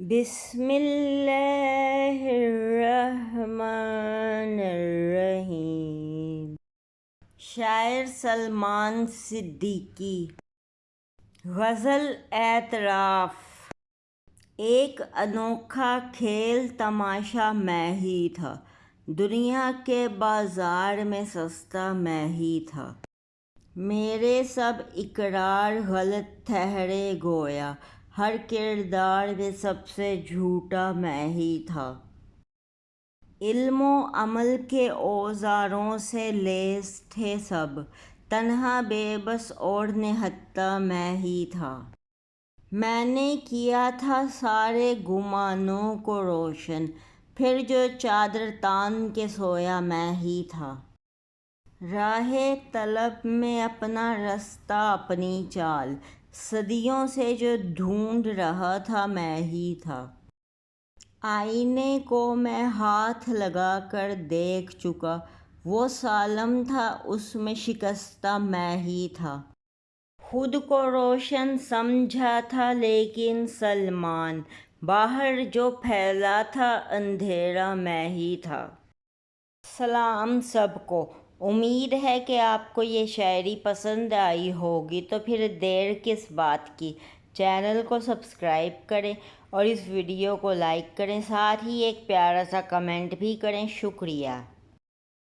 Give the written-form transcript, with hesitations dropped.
بسم اللہ الرحمن الرحیم۔ شاعر سلمان صدیقی۔ غزل اعتراف۔ ایک انوکھا کھیل تماشا میں ہی تھا، دنیا کے بازار میں سستا میں ہی تھا۔ میرے سب اقرار غلط ٹھہرے گویا، ہر کردار میں سب سے جھوٹا میں ہی تھا۔ علم و عمل کے اوزاروں سے لیس تھے سب، تنہا بے بس اور نہتہ میں ہی تھا۔ میں نے کیا تھا سارے گمانوں کو روشن، پھر جو چادر تان کے سویا میں ہی تھا۔ راہ طلب میں اپنا رستہ اپنی چال، صدیوں سے جو ڈھونڈ رہا تھا میں ہی تھا۔ آئینے کو میں ہاتھ لگا کر دیکھ چکا، وہ سالم تھا اس میں شکستہ میں ہی تھا۔ خود کو روشن سمجھا تھا لیکن سلمان، باہر جو پھیلا تھا اندھیرا میں ہی تھا۔ سلام سب کو، امید ہے کہ آپ کو یہ شاعری پسند آئی ہوگی، تو پھر دیر کس بات کی، چینل کو سبسکرائب کریں اور اس ویڈیو کو لائک کریں، ساتھ ہی ایک پیارا سا کمنٹ بھی کریں۔ شکریہ۔